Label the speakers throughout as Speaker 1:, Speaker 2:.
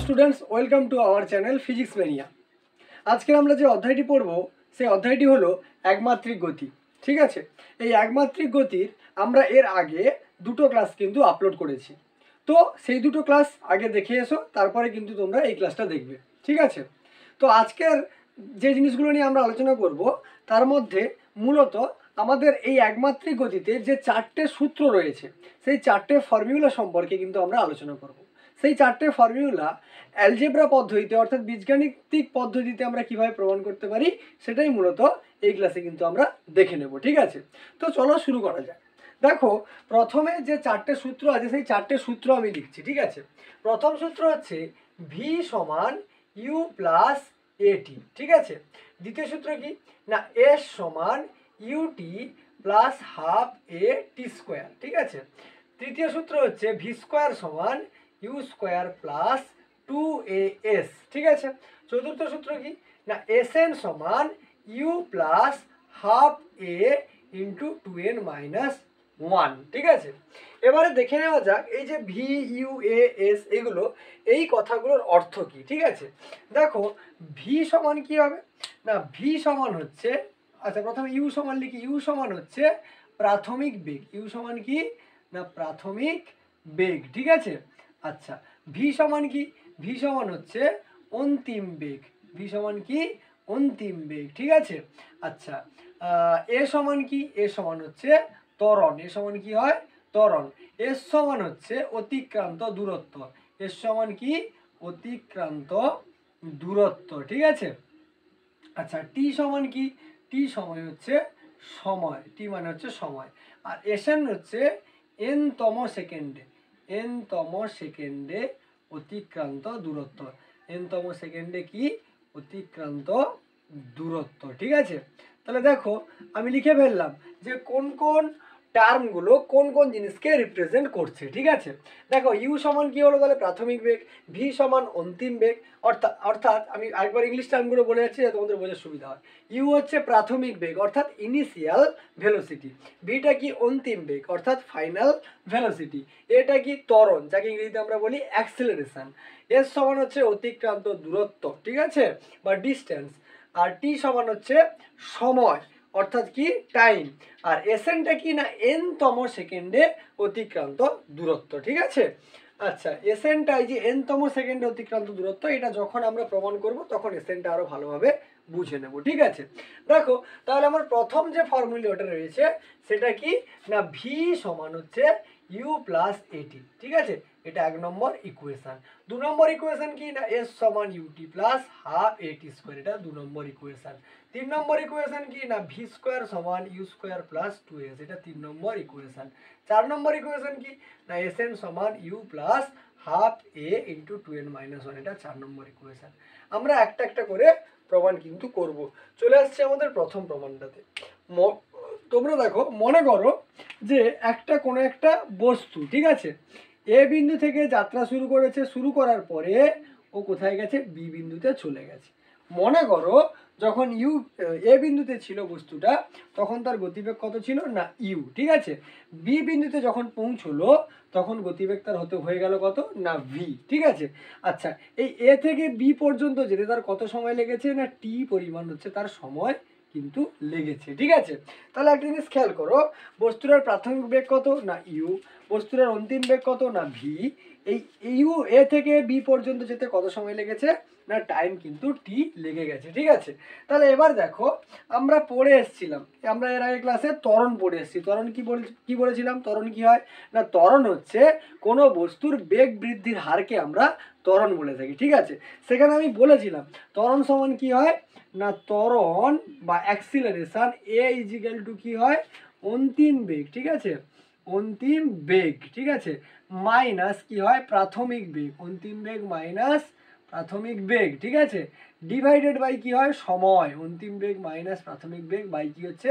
Speaker 1: Students, welcome to our channel physics mania. আজকে আমরা যে অধ্যায়টি পড়ব সেই অধ্যায়টি হলো একমাত্রিক গতি। ঠিক আছে, এই একমাত্রিক গতির আমরা এর আগে দুটো ক্লাস কিন্তু আপলোড করেছি। তো সেই দুটো ক্লাস আগে দেখে এসো, তারপরে কিন্তু তোমরা এই ক্লাসটা দেখবে। ঠিক আছে, তো আজকের যে জিনিসগুলো নিয়ে আমরা আলোচনা করব তার মধ্যে মূলত আমাদের এই একমাত্রিক গতিতে যে চারটে সূত্র রয়েছে সেই চারটে ফর্মুলা সম্পর্কে কিন্তু আমরা আলোচনা করব। সেই চারটে ফর্মুলা অ্যালজেব্রা পদ্ধতিতে অর্থাৎ বীজগাণিতিক পদ্ধতিতে আমরা কিভাবে প্রমাণ করতে পারি সেটাই মূলত এই ক্লাসে কিন্তু আমরা দেখে নেব। ঠিক আছে, তো চলো শুরু করা যাক। দেখো, প্রথমে যে চারটে সূত্র আছে সেই চারটে সূত্র আমি লিখছি। ঠিক আছে, প্রথম সূত্র হচ্ছে ভি সমান ইউ প্লাস এটি। ঠিক আছে, দ্বিতীয় সূত্র কি না এস সমান u t plus half a t square. ঠিক আছে, তৃতীয় সূত্র হচ্ছে ভি স্কোয়ার সমান ইউ স্কোয়ার প্লাস 2as। ঠিক আছে, চতুর্থ সূত্র কি না এস এন সমান u plus half a into 2n minus 1। ঠিক আছে, এবারে দেখে নেওয়া যাক এই যে ভি ইউ এ এস এগুলো এই কথাগুলোর অর্থ কি। ঠিক আছে, দেখো ভি সমান কি হবে না ভি সমান হচ্ছে, আচ্ছা প্রথমে ইউ সমান লিখি। ইউ সমান হচ্ছে প্রাথমিক বেগ। ইউ সমান কি না প্রাথমিক বেগ। ঠিক আছে, আচ্ছা ভি সমান কি ভি সমান হচ্ছে অন্তিম বেগ। ভি সমান কি অন্তিম বেগ। ঠিক আছে, আচ্ছা এ সমান কি এ সমান হচ্ছে ত্বরণ। এ সমান কি হয় ত্বরণ। এস সমান হচ্ছে অতিক্রান্ত দূরত্ব। এস সমান কি অতিক্রান্ত দূরত্ব। ঠিক আছে, আচ্ছা টি সমান কি টি সময় হচ্ছে সময়। টি মানে হচ্ছে সময়। আর এসএন হচ্ছে এন তম সেকেন্ডে। এন তম সেকেন্ডে অতিক্রান্ত দূরত্ব। এন তম সেকেন্ডে কি অতিক্রান্ত দূরত্ব। ঠিক আছে, তাহলে দেখো আমি লিখে ফেললাম যে কোন কোন টার্মগুলো কোন কোন জিনিসকে রিপ্রেজেন্ট করছে। ঠিক আছে, দেখো ইউ সমান কি হলো তাহলে প্রাথমিক বেগ, ভি সমান অন্তিম বেগ। অর্থাৎ আমি আরেকবার ইংলিশ টার্মগুলো বলে যাচ্ছি যাতে তোমাদের বোঝার সুবিধা হয়। ইউ হচ্ছে প্রাথমিক বেগ অর্থাৎ ইনিশিয়াল ভেলোসিটি, ভিটা কি অন্তিম বেগ অর্থাৎ ফাইনাল ভেলোসিটি, এটা কি ত্বরণ যাকে ইংরেজিতে আমরা বলি অ্যাক্সিলারেশন। এস সমান হচ্ছে অতিক্রান্ত দূরত্ব। ঠিক আছে, বা ডিস্টেন্স। আর টি সমান হচ্ছে সময় অর্থাৎ কি টাইম। আর এসএনটা কি না এন তম সেকেন্ডে অতিক্রান্ত দূরত্ব। ঠিক আছে, আচ্ছা এসএনটা এই যে এন তম সেকেন্ডে অতিক্রান্ত দূরত্ব, এটা যখন আমরা প্রমাণ করব তখন এসএনটা আরো ভালোভাবে বুঝে নেব। ঠিক আছে, দেখো তাহলে আমার প্রথম যে ফর্মুলাটা রয়েছে সেটা কি না ভি সমান হচ্ছে ইউ প্লাস এটি। ঠিক আছে, এটা এক নম্বর ইকুয়েশন। দু নম্বর ইকুয়েশন কি না এস সমান u t plus half a t square, এটা দু নম্বর ইকুয়েশন। তিন নম্বর ইকুয়েশন কি না ভি স্কোয়ার সমান ইউ স্কোয়ার প্লাস 2s, এটা তিন নম্বর ইকুয়েশন। চার নম্বর ইকুয়েশন কি না এস এন সমান u plus half a into 2n minus 1, এটা চার নম্বর ইকুয়েশন। আমরা একটা একটা করে প্রমাণ কিন্তু করব। চলে আসছে আমাদের প্রথম প্রমাণটাতে। তোমরা দেখো, মনে করো যে একটা কোনো একটা বস্তু, ঠিক আছে, এ বিন্দু থেকে যাত্রা শুরু করেছে, শুরু করার পরে ও কোথায় গেছে বি বিন্দুতে চলে গেছে। মনে করো যখন ইউ এ বিন্দুতে ছিল বস্তুটা তখন তার গতিবেগ কত ছিল না ইউ। ঠিক আছে, বি বিন্দুতে যখন পৌঁছলো তখন গতিবেগ তার হয়ে গেল কত না ভি। ঠিক আছে, আচ্ছা এই এ থেকে বি পর্যন্ত যেতে তার কত সময় লেগেছে না টি পরিমাণ হচ্ছে তার সময় কিন্তু লেগেছে। ঠিক আছে, তাহলে একটা জিনিস খেয়াল করো, বস্তুটার প্রাথমিক বেগ কত না ইউ, বস্তুটার অন্তিম বেগ কত না ভি। এই ইউ এ থেকে বি পর্যন্ত যেতে কত সময় লেগেছে না টাইম কিন্তু টি লেগে গেছে। ঠিক আছে, তাহলে এবার দেখো আমরা পড়ে এসেছিলাম, আমরা এর আগে ক্লাসে ত্বরণ পড়ে এসেছি। ত্বরণ কি বলেছিলাম, ত্বরণ কি হয় না ত্বরণ হচ্ছে কোনো বস্তুর বেগ বৃদ্ধির হারকে আমরা ত্বরণ বলে থাকি। ঠিক আছে, সেখানে আমি বলেছিলাম ত্বরণ সমান কি হয় না ত্বরণ বা অ্যাক্সিলারেশন এ ইজিক্যাল টু কি হয় অন্তিম বেগ। ঠিক আছে, অন্তিম বেগ। ঠিক আছে, মাইনাস কি হয় প্রাথমিক বেগ, অন্তিম বেগ মাইনাস প্রাথমিক বেগ। ঠিক আছে, ডিভাইডেড বাই কি হয় সময়, অন্তিম বেগ মাইনাস প্রাথমিক বেগ বাই কি হচ্ছে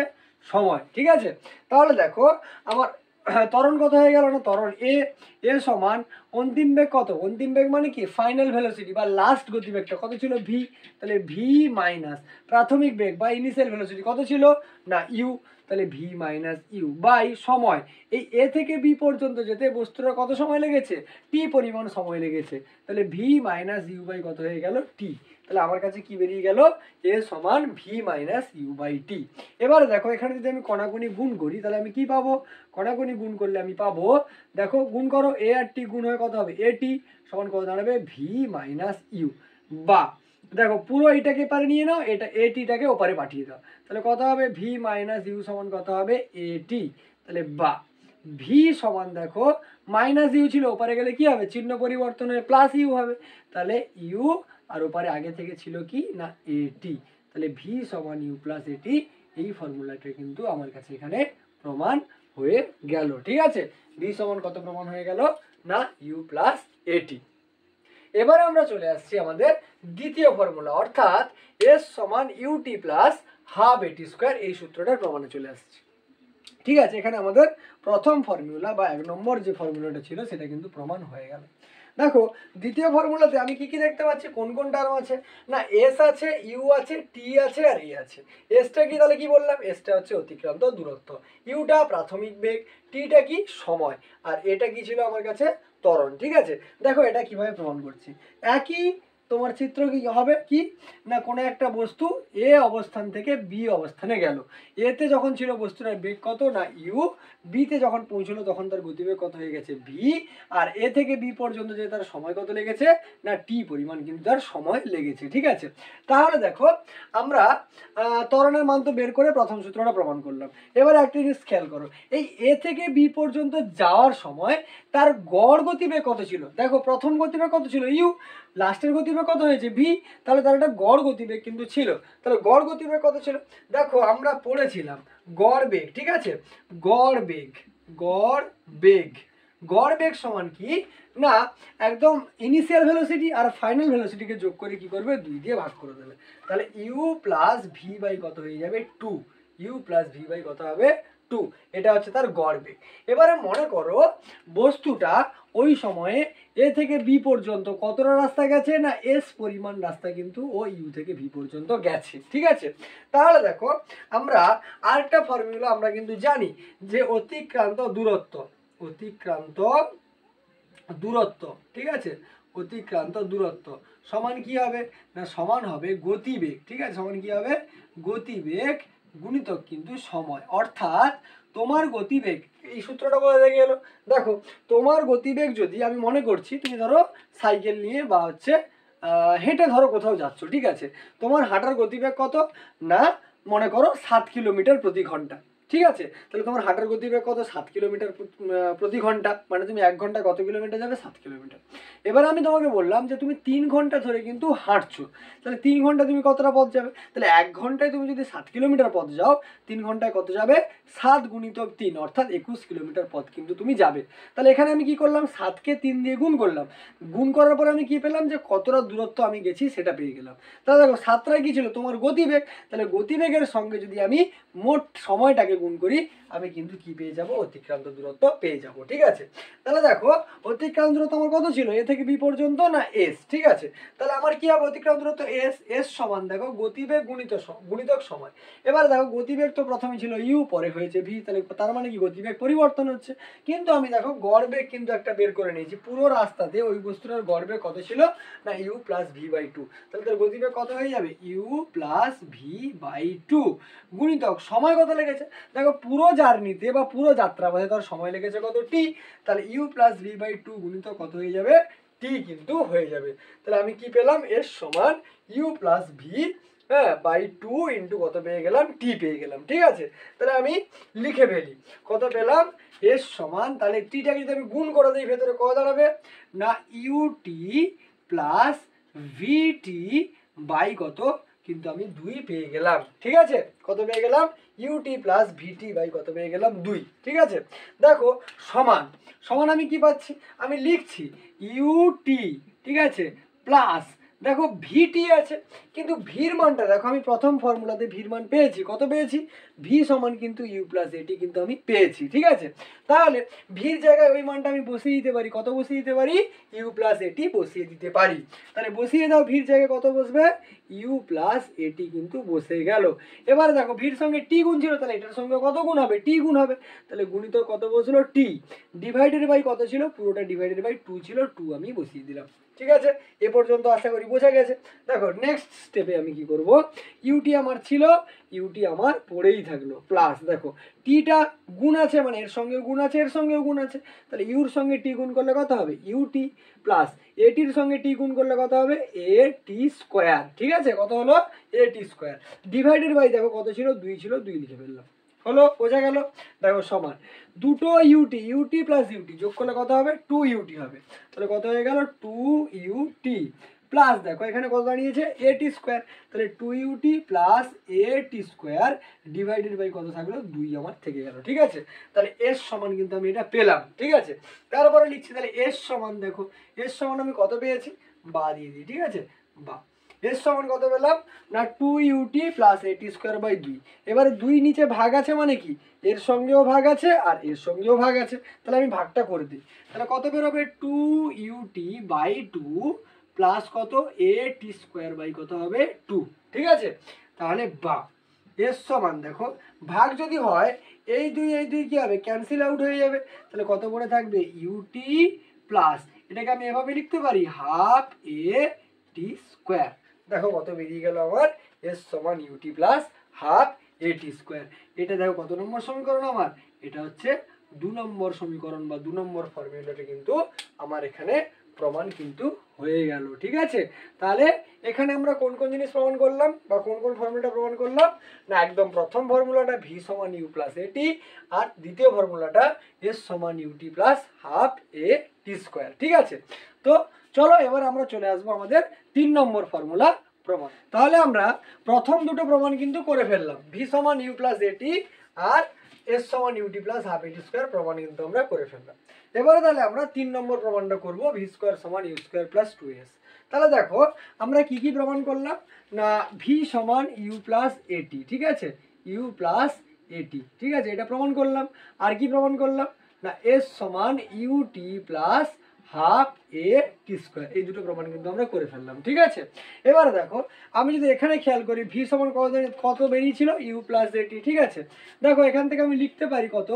Speaker 1: সময়। ঠিক আছে, তাহলে দেখো আমার ত্বরণ কত হয়ে গেল না, ত্বরণ এ সমান অন্তিম বেগ কত, অন্তিম বেগ মানে কি ফাইনাল ভেলোসিটি বা লাস্ট গতিবেগটা কত ছিল ভি, তাহলে ভি মাইনাস প্রাথমিক বেগ বা ইনিশিয়াল ভেলোসিটি কত ছিল না ইউ, তাহলে ভি মাইনাস ইউ বাই সময়, এই এ থেকে বি পর্যন্ত যেতে বস্তুটার কত সময় লেগেছে, টি পরিমাণ সময় লেগেছে, তাহলে ভি মাইনাস ইউ বাই কত হয়ে গেল টি। তাহলে আমার কাছে কি বেরিয়ে গেল, এ সমান V minus you by T. এবারে দেখো এখানে যদি আমি কণাকণি গুণ করি তাহলে আমি কি পাবো, কণাকণি গুণ করলে আমি পাবো, দেখো গুণ করো এ আর টি গুণ হয়ে কত হবে এ টি সমান কত দাঁড়াবে ভি মাইনাস ইউ, বা দেখো পুরো এইটাকে পারে নিয়ে নাও, এটা এ টিটাকে ওপারে পাঠিয়ে দাও, তাহলে কত হবে ভি মাইনাস ইউ সমান কত হবে এ টি, তাহলে বা ভি সমান দেখো মাইনাস ইউ ছিল ওপারে গেলে কি হবে চিহ্ন পরিবর্তন হয়ে প্লাস ইউ হবে, তাহলে ইউ আর ওপারে আগে থেকে ছিল কি না এ টি, তাহলে ভি সমান ইউ প্লাস এ টি, এই ফর্মুলাটা কিন্তু আমার কাছে এখানে প্রমাণ হয়ে গেল। ঠিক আছে, ভি সমান কত প্রমাণ হয়ে গেল না ইউ প্লাস এ টি। এবার আমরা চলে আসছি আমাদের দ্বিতীয় ফর্মুলা, অর্থাৎ এস সমান u t plus half a t square, এই সূত্রটার প্রমাণে চলে আসছি। ঠিক আছে, এখানে আমাদের প্রথম ফর্মুলা বা 1 নম্বর যে ফর্মুলাটা ছিল সেটা কিন্তু প্রমাণ হয়ে গেল। দেখো দ্বিতীয় ফর্মুলাতে আমি কি কি দেখতে পাচ্ছি, কোন কোন টার্ম আছে না এস আছে, ইউ আছে, টি আছে আর এ আছে। এসটা কি তাহলে কি বললাম, এসটা হচ্ছে অতিক্রান্ত দূরত্ব, ইউটা প্রাথমিক বেগ, টিটা কি সময়, আর এটা কি ছিল আমার কাছে ত্বরণ। ঠিক আছে, দেখো এটা কিভাবে প্রমাণ করছি, একই তোমার চিত্র কি হবে কি না কোনো একটা বস্তু এ অবস্থান থেকে বি অবস্থানে গেল, এতে যখন ছিল বস্তুটার বেগ কত না ইউ, বিতে যখন পৌঁছলো তখন তার গতিবেগ কত হয়ে গেছে ভি, আর এ থেকে বি পর্যন্ত যে তার সময় কত লেগেছে না টি পরিমাণ কিন্তু তার সময় লেগেছে। ঠিক আছে, তাহলে দেখো আমরা ত্বরণের মান তো বের করে প্রথম সূত্রটা প্রমাণ করলাম। এবার একটা জিনিস খেয়াল করো, এই এ থেকে বি পর্যন্ত যাওয়ার সময় তার গড় গতিবেগ কত ছিল, দেখো প্রথম গতিবেগ কত ছিল ইউ, লাস্টের গতিবেগ কত হয়েছে ভি, তাহলে তার একটা গড় গতিবেগ কিন্তু ছিল, তাহলে গড় গতিবেগ কত ছিল, দেখো আমরা পড়েছিলাম গড় বেগ। ঠিক আছে, গড় বেগ, গড় বেগ, গড় বেগ সমান কি না একদম ইনিশিয়াল ভেলোসিটি আর ফাইনাল ভেলোসিটিকে যোগ করে কি করবে 2 দিয়ে ভাগ করে দেবে, তাহলে ইউ প্লাস ভি বাই কত হয়ে যাবে 2, ইউ প্লাস ভি বাই কত হবে 2, এটা হচ্ছে তার গড় বেগ। এবারে মনে করো বস্তুটা ওই সময়ে এ থেকে বি পর্যন্ত কতটা রাস্তা গেছে না এস পরিমাণ রাস্তা কিন্তু ও ইউ থেকে ভি পর্যন্ত গেছে। ঠিক আছে, তাহলে দেখো আমরা আরেকটা ফর্মুলা আমরা কিন্তু জানি যে অতিক্রান্ত দূরত্ব, অতিক্রান্ত দূরত্ব, ঠিক আছে, অতিক্রান্ত দূরত্ব সমান কি হবে না সমান হবে গতিবেগ। ঠিক আছে, সমান কি হবে গতিবেগ গুণিতক কিন্তু সময়, অর্থাৎ তোমার গতিবেগ, এই সূত্রটা বলে দেখে গেল, দেখো তোমার গতিবেগ যদি আমি মনে করছি তুমি ধরো সাইকেল নিয়ে বা হচ্ছে হেঁটে ধরো কোথাও যাচ্ছ, ঠিক আছে, তোমার হাঁটার গতিবেগ কত না মনে করো 7 কিলোমিটার প্রতি ঘন্টা। ঠিক আছে, তাহলে তোমার হাঁটার গতিবেগ কত 7 কিলোমিটার প্রতি ঘন্টা, মানে তুমি 1 ঘন্টা কত কিলোমিটার যাবে 7 কিলোমিটার। এবার আমি তোমাকে বললাম যে তুমি 3 ঘন্টা ধরে কিন্তু হাঁটছো, তাহলে 3 ঘন্টা তুমি কতটা পথ যাবে, তাহলে 1 ঘন্টায় তুমি যদি 7 কিলোমিটার পথ যাও 3 ঘন্টায় কত যাবে 7 গুণিতক 3 অর্থাৎ 21 কিলোমিটার পথ কিন্তু তুমি যাবে। তাহলে এখানে আমি কি করলাম 7কে 3 দিয়ে গুণ করলাম, গুণ করার পরে আমি কি পেলাম যে কতটা দূরত্ব আমি গেছি সেটা পেয়ে গেলাম। তাহলে দেখো 7টায় কি ছিল তোমার গতিবেগ, তাহলে গতিবেগের সঙ্গে যদি আমি মোট সময়টাকে গুণ করি আমি কিন্তু কি পেয়ে যাব অতিক্রান্ত দূরত্ব পেয়ে যাব। ঠিক আছে, তাহলে দেখো অতিক্রান্ত দূরত্ব আমার কত ছিল এ থেকে বি পর্যন্ত না এস। ঠিক আছে, তাহলে আমার কি হবে অতিক্রান্ত দূরত্ব এস, এস সমান দেখো গতিবেগ গুণিতক সময়। এবার দেখো গতিবেগ তো প্রথমে ছিল ইউ পরে হয়েছে ভি, তাহলে তার মানে কি গতিবেগ পরিবর্তন হচ্ছে, কিন্তু আমি দেখো গড় বেগ কিন্তু একটা বের করে নিয়েছি, পুরো রাস্তাতে ওই বস্তুটার গড় বেগ কত ছিল না ইউ প্লাস ভি বাই 2, তাহলে তার গতিবেগ কত হয়ে যাবে ইউ প্লাস ভি বাই 2 গুণিতক সময় কত লেগেছে, দেখো পুরো জার্নিতে বা পুরো যাত্রাপথে তার সময় লেগেছে কত টি, তাহলে ইউ প্লাস ভি বাই 2 গুণিতক কত হয়ে যাবে টি কিন্তু হয়ে যাবে। তাহলে আমি কি পেলাম এস সমান u plus v by 2 into কত পেয়ে গেলাম টি পেয়ে গেলাম। ঠিক আছে, তাহলে আমি লিখে ফেলি কত পেলাম এস সমান, তাহলে টিটাকে যদি আমি গুণ করে দিই ভেতরে কত দাঁড়াবে না ইউটি প্লাস ভিটি বাই কত কিন্তু আমি 2 পেয়ে গেলাম। ঠিক আছে, কত পেয়ে গেলাম ইউটি প্লাস ভিটি বাই কত পেয়ে গেলাম 2। ঠিক আছে, দেখো সমান সমান আমি কি পাচ্ছি আমি লিখছি ইউটি, ঠিক আছে, প্লাস দেখো ভিটি আছে, কিন্তু ভির মানটা দেখো আমি প্রথম ফর্মুলাতে ভির মান পেয়েছি, কত পেয়েছি, ভি সমান কিন্তু ইউ প্লাস এটি কিন্তু আমি পেয়েছি, ঠিক আছে। তাহলে ভির জায়গায় ওই মানটা আমি বসিয়ে দিতে পারি, কত বসিয়ে দিতে পারি, ইউ প্লাস এটি বসিয়ে দিতে পারি। তাহলে বসিয়ে দাও, ভির জায়গায় কত বসবে, ইউ প্লাস এটি কিন্তু বসে গেল। এবারে দেখো ভির সঙ্গে টি গুণ ছিল, তাহলে এটার সঙ্গে কত গুণ হবে, টি গুণ হবে, তাহলে গুণিত কত বসলো টি, ডিভাইডেড বাই কত ছিল, পুরোটা ডিভাইডেড বাই 2 ছিল, 2 আমি বসিয়ে দিলাম, ঠিক আছে। এ পর্যন্ত আশা করি বোঝা গেছে। দেখো নেক্সট স্টেপে আমি কি করব, ইউটি আমার ছিল, ইউটি আমার পড়েই থাকলো, প্লাস দেখো টিটা গুণ আছে, মানে এর সঙ্গেও গুণ আছে, এর সঙ্গেও গুণ আছে, তাহলে ইউর সঙ্গে টি গুণ করলে কত হবে, ইউটি, প্লাস এটির সঙ্গে টি গুণ করলে কত হবে, এ টি স্কোয়ার, ঠিক আছে, কত হলো, এ টি স্কোয়ার, ডিভাইডেড বাই দেখো কত ছিল, 2 ছিল, 2 লিখে ফেললাম, হলো, বোঝা গেল। দেখো সমান দুটো ইউটি, ইউটি প্লাস ইউটি যোগ করলে কত হবে, 2 ইউটি হবে, তাহলে কত হয়ে গেল, 2 ইউটি, প্লাস দেখো এখানে কত দাঁড়িয়েছে, এ টি স্কোয়ার, তাহলে 2 u t plus a t square divided by কত থাকলো, 2 আমার থেকে গেল, ঠিক আছে। তাহলে এস সমান কিন্তু আমি এটা পেলাম, ঠিক আছে। তারপরে লিখছি, তাহলে এস সমান দেখো, এস সমান আমি কত পেয়েছি, বা দিয়ে দিই, ঠিক আছে, বা এস সমান কত পেলাম না, 2 u t plus a t square by 2। এবারে 2 নিচে ভাগ আছে মানে কি, এর সঙ্গেও ভাগ আছে আর এর সঙ্গেও ভাগ আছে, তাহলে আমি ভাগটা করে দিই, তাহলে কত বেরোবে, 2 ইউটি বাই 2 প্লাস কত, এ টি স্কোয়ার বাই কত হবে 2, ঠিক আছে। তাহলে বা এর সমান দেখো ভাগ যদি হয়, এই দুই কি হবে, ক্যান্সেল আউট হয়ে যাবে, তাহলে কত পড়ে থাকবে, ইউটি প্লাস, এটাকে আমি এভাবে লিখতে পারি, হাফ এ টি স্কোয়ার, দেখো কত বেরিয়ে গেল আমার, এস সমান u t plus half a t square. এটা দেখো কত নম্বর সমীকরণ আমার, এটা হচ্ছে 2 নম্বর সমীকরণ বা 2 নম্বর ফর্মুলাটা কিন্তু আমার এখানে প্রমাণ কিন্তু হয়ে গেল, ঠিক আছে। তাহলে এখানে আমরা কোন কোন জিনিস প্রমাণ করলাম বা কোন কোন ফর্মুলাটা প্রমাণ করলাম, না একদম প্রথম ফর্মুলাটা ভি সমান ইউ প্লাস এটি, আর দ্বিতীয় ফর্মুলাটা এস সমান u t plus half a t square, ঠিক আছে। তো চলো এবার আমরা চলে আসবো আমাদের 3 নম্বর ফর্মুলা প্রমাণ। তাহলে আমরা প্রথম দুটো প্রমাণ কিন্তু করে ফেললাম, ভি সমান ইউ প্লাস এটি আর এস সমান u t plus half a t square প্রমাণ কিন্তু আমরা করে ফেললাম। এবারে তাহলে আমরা 3 নম্বর প্রমাণটা করব, ভি স্কোয়ার সমান ইউ স্কোয়ার প্লাস 2s। তাহলে দেখো আমরা কি কি প্রমাণ করলাম, না ভি সমান ইউ প্লাস এটি, ঠিক আছে, ইউ প্লাস এটি, ঠিক আছে, এটা প্রমাণ করলাম। আর কি প্রমাণ করলাম, না এস সমান u t plus half a t square, এই দুটো প্রমাণ কিন্তু আমরা করে ফেললাম, ঠিক আছে। এবারে দেখো আমি যদি এখানে খেয়াল করি, ভি সমান কত বেরিয়েছিল, ইউ প্লাস এটি, ঠিক আছে। দেখো এখান থেকে আমি লিখতে পারি কত,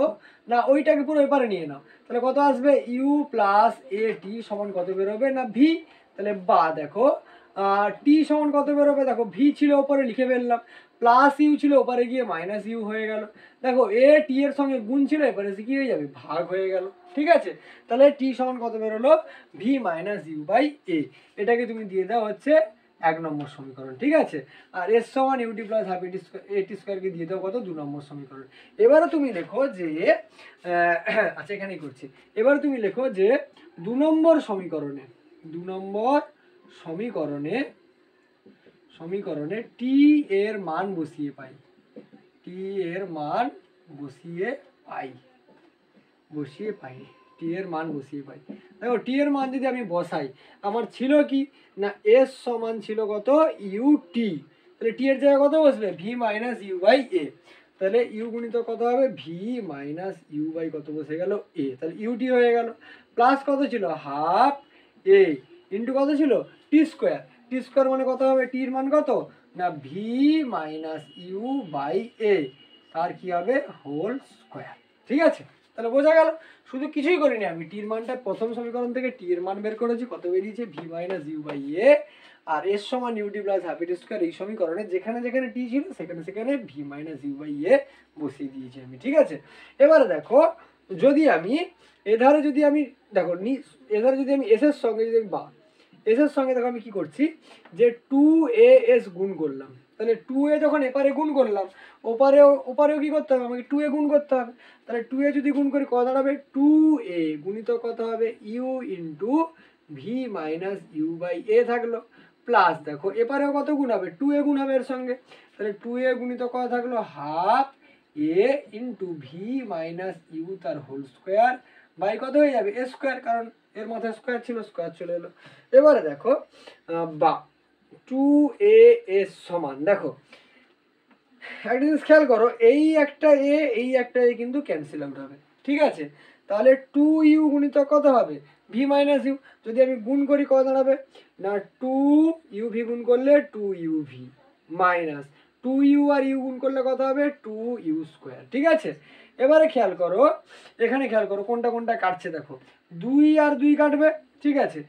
Speaker 1: না ওইটাকে পুরো এপারে নিয়ে নাও, তাহলে কত আসবে, ইউ প্লাস এ টি সমান কত বেরোবে, না ভি, তাহলে বা দেখো টি সমান কত বেরোবে, দেখো ভি ছিল ওপরে লিখে ফেললাম, প্লাস ইউ ছিল ওপারে গিয়ে মাইনাস ইউ হয়ে গেল, দেখো এ টি এর সঙ্গে গুণ ছিল, এবারে কি হয়ে যাবে, ভাগ হয়ে গেল, ঠিক আছে। তাহলে টি সমান কত বেরোলো, ভি মাইনাস ইউ বাই এ, এটাকে তুমি দিয়ে দাও হচ্ছে 1 নম্বর সমীকরণ, ঠিক আছে। আর এস সমান ইউটি প্লাস হাফ এটি স্কোয়ারকে দিয়ে দাও কত, 2 নম্বর সমীকরণ। এবারে তুমি লেখো যে আচ্ছা এখানেই করছি, এবারে তুমি লেখো যে 2 নম্বর সমীকরণে, 2 নম্বর সমীকরণে টি এর মান বসিয়ে পাই, টি এর মান বসিয়ে পাই, টি এর মান বসিয়ে পাই। দেখো টি এর মান যদি আমি বসাই, আমার ছিল কি, না এস সমান ছিল কত, ইউ টি, তাহলে টি এর জায়গায় কত বসবে, ভি মাইনাস ইউ বাই এ, তাহলে ইউ গুণিত কত হবে, ভি মাইনাস ইউ বাই কত বসে গেল এ, তাহলে ইউটি হয়ে গেল, প্লাস কত ছিল, হাফ এ ইন্টু কত ছিল, টি স্কোয়ার, টি স্কোয়ার মানে কত হবে, টির মান কত, না ভি মাইনাস ইউ বাই এ, তার কি হবে, হোল স্কোয়ার, ঠিক আছে। তাহলে বোঝা গেল, শুধু কিছুই করিনি আমি, টির মানটা প্রথম সমীকরণ থেকে টি এর মান বের করেছি, কত বেরিয়েছে, v minus you by a, আর এস সমান u t plus half a t square, এই সমীকরণে যেখানে যেখানে টি ছিল সেখানে v minus you by a বসিয়ে দিয়েছি আমি, ঠিক আছে। এবারে দেখো যদি আমি এধারে যদি আমি দেখো এধারে যদি আমি এস এর সঙ্গে যদি বা এস এর সঙ্গে দেখো আমি কি করছি, যে 2as গুণ করলাম, তাহলে 2a যখন এপারে গুণ করলাম, ওপারেও কি করতে হবে, আমাকে 2a গুণ করতে হবে, তাহলে 2a যদি গুণ করি কত দাঁড়াবে, 2a গুণিত কত হবে, U into V minus you by A থাকলো, প্লাস দেখো এপারেও কত গুণ হবে, 2a গুণ হবে এর সঙ্গে, তাহলে 2a গুণিত কত থাকলো, half a into V minus u তার হোল স্কোয়ার বাই কত হয়ে যাবে, এ স্কোয়ার, কারণ এর মাথায় স্কোয়ার ছিল, স্কোয়ার চলে এলো। এবারে দেখো বা 2as সমান, দেখো একটা জিনিস খেয়াল করো, এই একটা এ কিন্তু ক্যান্সেল আউট হবে, ঠিক আছে। তাহলে 2u গুণিতক কত হবে, v মাইনাস ইউ। যদি আমি গুণ করি কত দাঁড়াবে না, 2uv গুণ করলে 2uv minus 2u are you গুণ করলে কত হবে 2u স্কোয়ার, ঠিক আছে। এবারে খেয়াল করো, এখানে খেয়াল করো কোনটা কোনটা কাটছে, দেখো 2 আর 2 কাটবে, ঠিক আছে।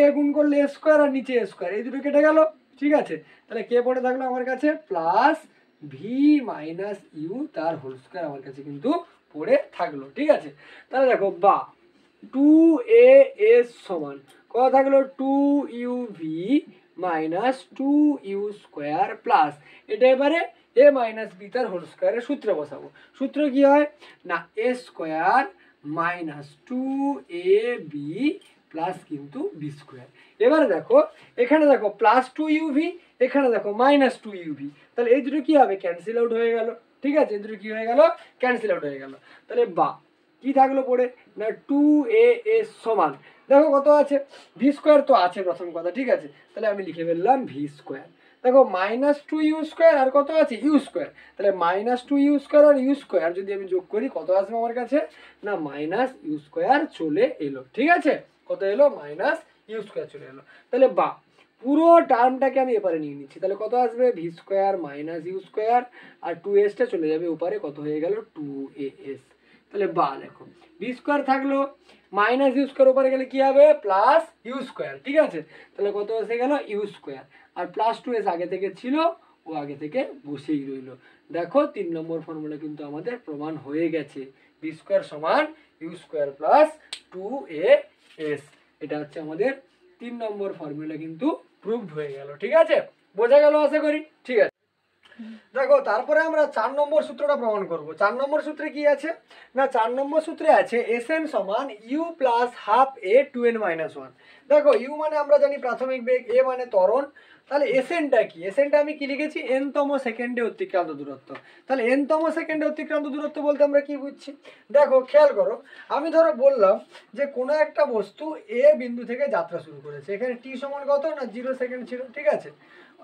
Speaker 1: এ গুণ করলে এ স্কোয়ার আর নিচে এ স্কোয়ার, এই দুটো কেটে গেল, ঠিক আছে। তাহলে কে পড়ে থাকলো আমার কাছে, প্লাস ভি মাইনাস ইউ তার হোল স্কোয়ার আমার কাছে কিন্তু পড়ে থাকলো, ঠিক আছে। তাহলে দেখো বা 2as সমান কত থাকলো 2uv minus 2u square plus, এটা এবারে এ মাইনাস বি তার হোল স্কোয়ারের সূত্রে বসাবো। সূত্র কি হয় না, এ স্কোয়ার মাইনাস 2ab প্লাস কিন্তু বি স্কোয়ার। এবারে দেখো এখানে দেখো প্লাস 2uv, এখানে দেখো মাইনাস 2uv, তাহলে এই দুটো কি হবে, ক্যান্সেল আউট হয়ে গেল, ঠিক আছে। এই দুটো কি হয়ে গেল, ক্যান্সেল আউট হয়ে গেল। তাহলে বা কি থাকলো পড়ে না 2as সমান, দেখো কত আছে, ভি স্কোয়ার তো আছে প্রথম কথা, ঠিক আছে। তাহলে আমি লিখে ফেললাম ভি স্কোয়ার, দেখো মাইনাস 2u স্কোয়ার আর কত আছে ইউ স্কোয়ার, তাহলে মাইনাস 2u স্কোয়ার আর ইউ স্কোয়ার যদি আমি যোগ করি কত আসবে আমার কাছে না মাইনাস ইউ স্কোয়ার চলে এলো, ঠিক আছে। কত এলো, মাইনাস ইউ স্কোয়ার চলে এলো। তাহলে বা পুরো টার্মটাকে আমি এপারে নিয়ে নিচ্ছি, তাহলে কত আসবে v square minus u square আর 2s চলে যাবে ওপারে, কত হয়ে গেল 2as। তাহলে বা দেখো বি স্কোয়ার থাকলো মাইনাস ইউ স্কোয়ার ওপারে গেলে কি হবে প্লাস ইউ স্কোয়ার, ঠিক আছে। তাহলে কত এসে গেল you square R plus 2s আগে থেকে ছিল, ও আগে থেকে বসেই রইলো। দেখো 3 নম্বর ফর্মুলা কিন্তু আমাদের প্রমাণ হয়ে গেছে, বি স্কোয়ার সমান ইউ স্কোয়ার প্লাস 2as, এটা হচ্ছে আমাদের 3 নম্বর ফর্মুলা কিন্তু প্রুভড হয়ে গেল, ঠিক আছে। বোঝা গেল আশা করি, ঠিক আছে। দেখো তারপরে আমরা 4 নম্বর সূত্রটা প্রমাণ করব। 4 নম্বর সূত্রে কি আছে না, 4 নম্বর সূত্রে আছে Sn সমান u plus half a 2n minus 1। দেখো u মানে আমরা জানি প্রাথমিক বেগ, a মানে ত্বরণ, তাহলে Snটা কি, Snটা আমি কি লিখেছি n-তম সেকেন্ডে অতিক্রান্ত দূরত্ব। তাহলে n-তম সেকেন্ডে অতিক্রান্ত দূরত্ব বলতে আমরা কি বুঝছি, দেখো খেয়াল করো, আমি ধরো বললাম যে কোনো একটা বস্তু a বিন্দু থেকে যাত্রা শুরু করেছে, এখানে t সমান কত না 0 সেকেন্ড ছিল, ঠিক আছে।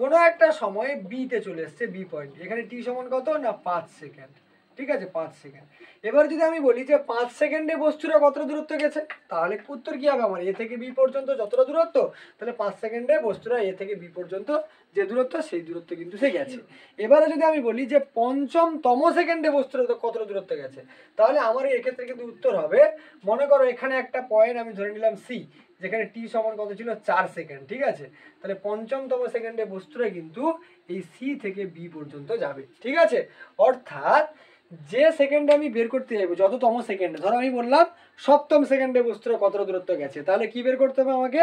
Speaker 1: কোনো একটা সময়ে বিতে চলে এসছে, বি পয়েন্ট, এখানে টি সমান কত না 5 সেকেন্ড, ঠিক আছে 5 সেকেন্ড। এবার যদি আমি বলি যে 5 সেকেন্ডে বস্তুটা কতটা দূরত্ব গেছে, তাহলে উত্তর কি হবে আমার, এ থেকে বি পর্যন্ত যতটা দূরত্ব, তাহলে 5 সেকেন্ডে বস্তুটা এ থেকে বি পর্যন্ত যে দূরত্ব সেই দূরত্ব কিন্তু সে গেছে। এবারে যদি আমি বলি যে 5ম সেকেন্ডে বস্তুটা কতটা দূরত্ব গেছে, তাহলে আমার এক্ষেত্রে কিন্তু উত্তর হবে, মনে করো এখানে একটা পয়েন্ট আমি ধরে নিলাম সি, যেখানে টি সমান কত ছিল 4 সেকেন্ড, ঠিক আছে। তাহলে 5ম সেকেন্ডে বস্তুটা কিন্তু এই সি থেকে বি পর্যন্ত যাবে, ঠিক আছে। অর্থাৎ যে সেকেন্ডে আমি বের করতে যাবো যততম সেকেন্ডে, ধরো আমি বললাম 7ম সেকেন্ডে বস্তুটা কতটা দূরত্ব গেছে, তাহলে কি বের করতে হবে আমাকে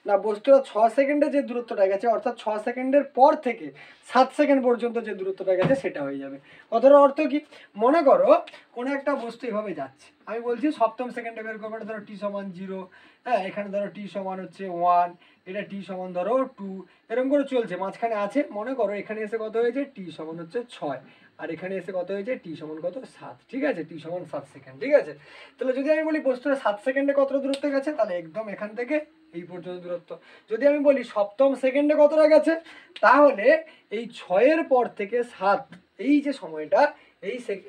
Speaker 1: না বস্তুটা 6 সেকেন্ডে যে দূরত্বটা গেছে, অর্থাৎ 6 সেকেন্ডের পর থেকে 7 সেকেন্ড পর্যন্ত যে দূরত্বটা গেছে সেটা হয়ে যাবে। কথাটার অর্থ কি, মনে করো কোনো একটা বস্তু এভাবে যাচ্ছে, আমি বলছি 7ম সেকেন্ডে বের করবে, ধরো টি সমান 0, হ্যাঁ এখানে ধরো টি সমান হচ্ছে 1, এটা টি সমান ধরো 2, এরকম করে চলছে, মাঝখানে আছে, মনে করো এখানে এসে কত হয়েছে টি সমান হচ্ছে 6, আর এখানে এসে কত হয়েছে টি সমান কত 7, ঠিক আছে, টি সমান 7 সেকেন্ড, ঠিক আছে। তাহলে যদি আমি বলি বস্তুটা 7 সেকেন্ডে কতটা দূরত্ব গেছে, তাহলে একদম এখান থেকে এই পর্যন্ত দূরত্ব। যদি আমি বলি 7ম সেকেন্ডে কতটা গেছে, তাহলে এই 6-এর পর থেকে 7, এই যে সময়টা,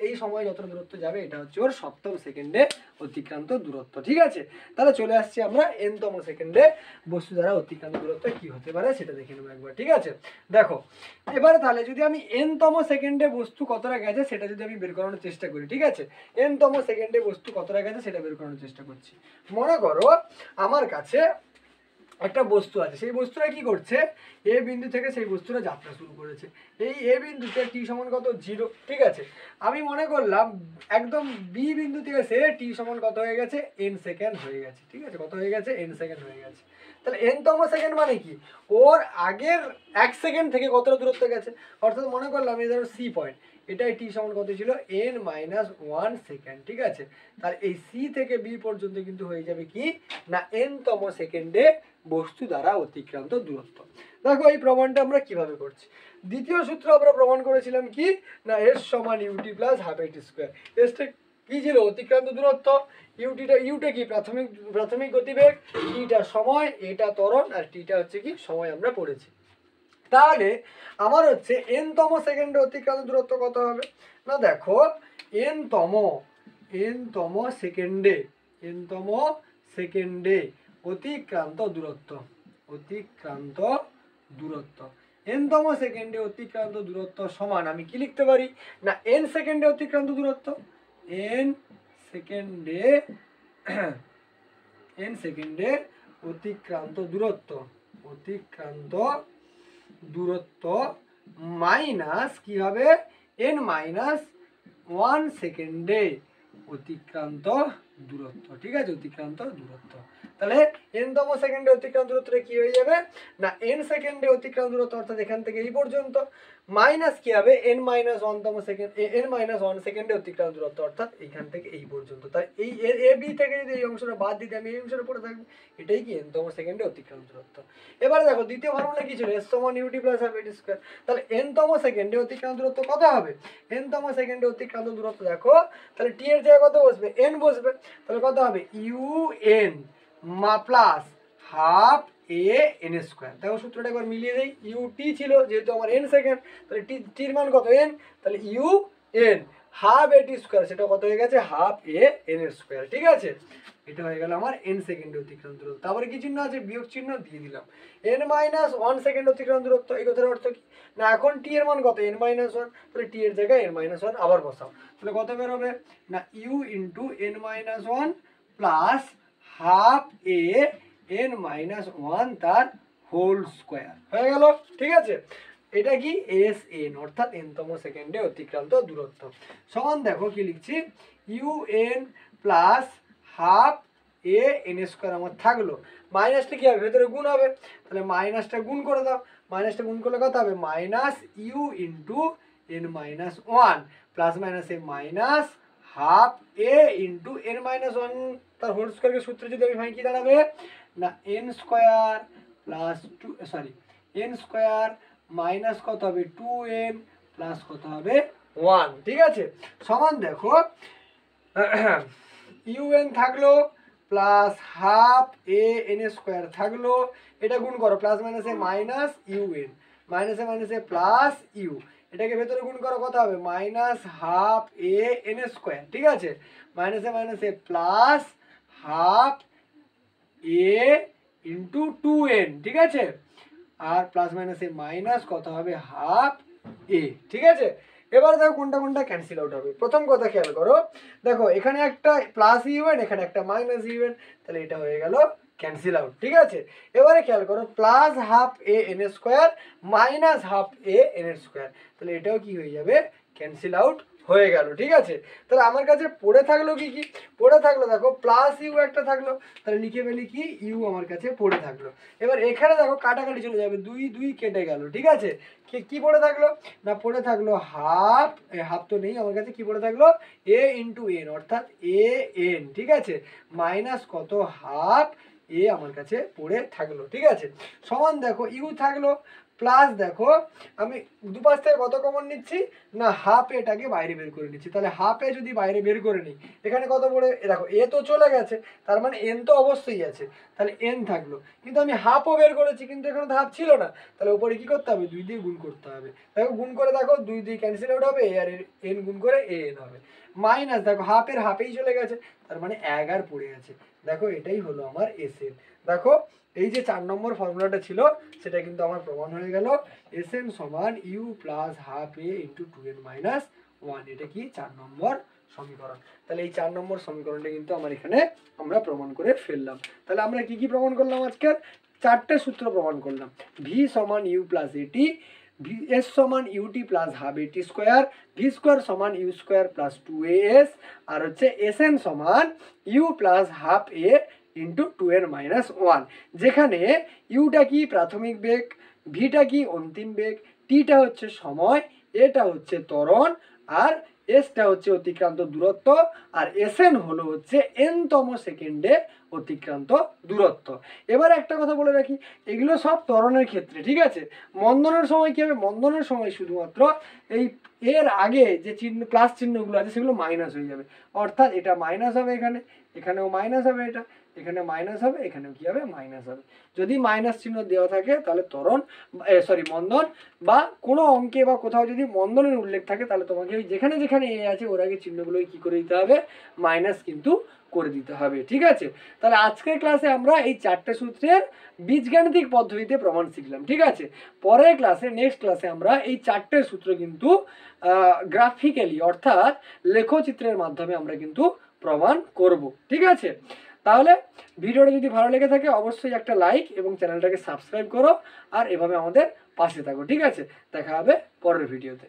Speaker 1: এই সময় যত দূরত্ব যাবে এটা হচ্ছে ওর 7ম সেকেন্ডে অতিক্রান্ত দূরত্ব, ঠিক আছে। তাহলে চলে আসছি আমরা n-তম সেকেন্ডে বস্তু দ্বারা অতিক্রান্ত দূরত্ব কি হতে পারে সেটা দেখে নেবো একবার, ঠিক আছে। দেখো এবারে তাহলে যদি আমি n-তম সেকেন্ডে বস্তু কতটা গেছে সেটা যদি আমি বের করানোর চেষ্টা করি, ঠিক আছে, n-তম সেকেন্ডে বস্তু কতটা গেছে সেটা বের করানোর চেষ্টা করছি। মনে করো আমার কাছে একটা বস্তু আছে, সেই বস্তুটা কি করছে, এ বিন্দু থেকে সেই বস্তুটা যাত্রা শুরু করেছে, এই এ বিন্দুতে টি সমান কত 0, ঠিক আছে। আমি মনে করলাম একদম বি বিন্দু থেকে সে টি সমান কত হয়ে গেছে n সেকেন্ড হয়ে গেছে, ঠিক আছে, কত হয়ে গেছে n সেকেন্ড হয়ে গেছে। তাহলে n-তম সেকেন্ড মানে কি, ওর আগের 1 সেকেন্ড থেকে কতটা দূরত্ব গেছে, অর্থাৎ মনে করলাম এই ধরো সি পয়েন্ট, এটাই টি সমান কত ছিল n-1 সেকেন্ড, ঠিক আছে। তাহলে এই সি থেকে বি পর্যন্ত কিন্তু হয়ে যাবে কি না n-তম সেকেন্ডে বস্তু দ্বারা অতিক্রান্ত দূরত্ব। দেখো এই প্রমাণটা আমরা কিভাবে করছি, দ্বিতীয় সূত্র আমরা প্রমাণ করেছিলাম কি না এস সমান u t plus half a t square. এসটা কি ছিল অতিক্রান্ত দূরত্ব, ইউটা কি প্রাথমিক গতিবেগ, টিটা সময়, এটা ত্বরণ, আর টিটা হচ্ছে কি সময় আমরা পড়েছি। তাহলে আমার হচ্ছে n তম সেকেন্ডে অতিক্রান্ত দূরত্ব কত হবে? না দেখো n তম সেকেন্ডে অতিক্রান্ত দূরত্ব n তম সেকেন্ডে অতিক্রান্ত দূরত্ব সমান আমি কি লিখতে পারি না n সেকেন্ডে অতিক্রান্ত দূরত্ব n সেকেন্ডে অতিক্রান্ত দূরত্ব মাইনাস কি হবে n-1 সেকেন্ডে অতিক্রান্ত দূরত্ব। ঠিক আছে, অতিক্রান্ত দূরত্ব। তাহলে n-তম সেকেন্ডে অতিক্রান্ত দূরত্বটা কি হয়ে যাবে না n সেকেন্ডে অতিক্রান্ত দূরত্ব অর্থাৎ এখান থেকে এই পর্যন্ত মাইনাস কি হবে n-1তম সেকেন্ড n-1 সেকেন্ডে অতিক্রান্ত দূরত্ব অর্থাৎ এইখান থেকে এই পর্যন্ত। তাই এই এ বি থেকে যদি এই অংশটা বাদ দিতে আমি এই অংশটা পড়ে থাকবো, এটাই কি n-তম সেকেন্ডে অতিক্রান্ত দূরত্ব। এবারে দেখো দ্বিতীয় ফর্মুলা কি ছিল s = ut + half-at স্কয়ার। তাহলে n-তম সেকেন্ডে অতিক্রান্ত দূরত্ব কত হবে? n-তম সেকেন্ডে অতিক্রান্ত দূরত্ব দেখো তাহলে t এর জায়গায় কত বসবে n বসবে, তাহলে কত হবে un plus half a n square. দেখো সূত্রটা একবার মিলিয়ে দেই, ut ছিল যেহেতু আমার n সেকেন্ড, তাহলে t এর মান কত n, তাহলে un half a t square, সেটা কত হয়ে গেছে হাফ a n স্কয়ার। ঠিক আছে, এটা হয়ে গেল আমার n সেকেন্ডে অতিক্রান্ত দূরত্ব। তারপরে কি চিহ্ন আছে? বিয়োগ চিহ্ন দিয়ে দিলাম। n-1 সেকেন্ড অতিক্রান্ত দূরত্ব, এই কথার অর্থ কি না এখন t এর মান কত n-1, তাহলে t এর জায়গায় n-1 আবার বসাও, তাহলে কত বের হবে না u * n-1 plus half a n-1 তার হোল স্কয়ার হয়ে গেল। ঠিক আছে, এটা কি sn অর্থাৎ n-তম সেকেন্ডে অতিক্রান্ত দূরত্ব সমান দেখো কি লিখছি un plus half a n square আমার থাকলো, মাইনাসটা কি হবে ভেতরে গুণ হবে, তাহলে মাইনাসটা গুণ করে দাও, মাইনাসটা গুণ করলে কত হবে মাইনাস u * n-1 প্লাস মাইনাসে মাইনাস হাফ a * n-1 তার হোল স্কয়ারের সূত্র যদি আমি ভাঙি কি দাঁড়াবে না n square plus n square minus কত হবে 2n প্লাস কত হবে 1। ঠিক আছে, সমান দেখো un থাকলো plus half a n square থাকলো, এটা গুণ করো প্লাস মাইনাসে মাইনাস un মাইনাসে মাইনাসে প্লাস u, এটাকে ভেতরে গুণ করো কত হবে minus half a n square. ঠিক আছে, মাইনাসে মাইনাসে প্লাস হাফ a * 2n। ঠিক আছে, আর প্লাস মাইনাসে মাইনাস কত হবে হাফ a। ঠিক আছে, এবারে দেখো কোনটা কোনটা ক্যান্সেল আউট হবে। প্রথম কথা খেয়াল করো, দেখো এখানে একটা প্লাস un এখানে একটা মাইনাস un, তাহলে এটা হয়ে গেল ক্যান্সেল আউট। ঠিক আছে, এবারে খেয়াল করো plus half a n square minus half a n square, তাহলে এটাও কি হয়ে যাবে ক্যান্সেল আউট হয়ে গেল। ঠিক আছে, তাহলে আমার কাছে পড়ে থাকলো কি কি পড়ে থাকলো দেখো প্লাস ইউ একটা থাকলো, তাহলে লিখে ফেলি কি ইউ আমার কাছে পড়ে থাকলো। এবার এখানে দেখো কাটাকাটি চলে যাবে, 2 কেটে গেল। ঠিক আছে, কি পড়ে থাকলো না পড়ে থাকলো হাফ তো নেই আমার কাছে, কি পড়ে থাকলো a * n অর্থাৎ a n। ঠিক আছে, মাইনাস কত হাফ a আমার কাছে পড়ে থাকলো। ঠিক আছে, সমান দেখো ইউ থাকলো প্লাস দেখো আমি দুপাশ থেকে কত কমন নিচ্ছি না হাফ এটাকে বাইরে বের করে নিচ্ছি, তাহলে হাফ এ যদি বাইরে বের করে নিই এখানে কত পড়ে দেখো এ তো চলে গেছে, তার মানে এন তো অবশ্যই আছে, তাহলে এন থাকলো, কিন্তু আমি হাফও বের করেছি কিন্তু এখানে তো হাফ ছিল না, তাহলে উপরে কি করতে হবে 2 দিয়ে গুণ করতে হবে। দেখো গুণ করে দেখো 2 ক্যান্সেল আউট হবে, আর এন গুণ করে এ এন হবে, মাইনাস দেখো হাফের হাফেই চলে গেছে, তার মানে 11 পড়ে আছে। দেখো এটাই হলো আমার এস এন। দেখো এই যে 4 নম্বর ফর্মুলাটা ছিল সেটা কিন্তু আমার প্রমাণ হয়ে গেল Sn = u plus half a * 2n - 1, এটা কি 4 নম্বর সমীকরণ। তাহলে এই 4 নম্বর সমীকরণটা কিন্তু আমার এখানে আমরা প্রমাণ করে ফেললাম। তাহলে আমরা কি কি প্রমাণ করলাম আজকে 4টে সূত্র প্রমাণ করলাম। v = u plus at, s = ut plus half at square, v square = u square plus 2as, আর হচ্ছে Sn = u plus half a * 2n - 1, যেখানে ইউটা কি প্রাথমিক বেগ, ভিটা কি অন্তিম বেগ, টিটা হচ্ছে সময়, এটা হচ্ছে ত্বরণ, আর এসটা হচ্ছে অতিক্রান্ত দূরত্ব, আর এসএন হলো হচ্ছে n-তম সেকেন্ডে অতিক্রান্ত দূরত্ব। এবার একটা কথা বলে রাখি, এগুলো সব ত্বরণের ক্ষেত্রে। ঠিক আছে, মন্দনের সময় কি হবে, মন্দনের সময় শুধুমাত্র এই এর আগে যে চিহ্ন প্লাস চিহ্নগুলো আছে সেগুলো মাইনাস হয়ে যাবে, অর্থাৎ এটা মাইনাস হবে এখানে, এখানেও মাইনাস হবে, এটা এখানে মাইনাস হবে, এখানেও কি হবে মাইনাস হবে। যদি মাইনাস চিহ্ন দেওয়া থাকে তাহলে ত্বরণ মন্দন, বা কোনো অঙ্কে বা কোথাও যদি মন্দনের উল্লেখ থাকে তাহলে তোমাকে ওই যেখানে যেখানে এ আছে ওর আগে চিহ্নগুলো কি করে দিতে হবে, মাইনাস কিন্তু করে দিতে হবে। ঠিক আছে, তাহলে আজকের ক্লাসে আমরা এই 4টে সূত্রের বীজগাণিতিক পদ্ধতিতে প্রমাণ শিখলাম। ঠিক আছে, পরের ক্লাসে নেক্সট ক্লাসে আমরা এই 4টে সূত্র কিন্তু গ্রাফিক্যালি অর্থাৎ লেখচিত্রের মাধ্যমে আমরা কিন্তু প্রমাণ করব। ঠিক আছে, তাহলে ভিডিওটা যদি ভালো লেগে থাকে অবশ্যই একটা লাইক এবং চ্যানেলটাকে সাবস্ক্রাইব করো, আর এভাবে আমাদের পাশে থাকো। ঠিক আছে, দেখা হবে পরের ভিডিওতে।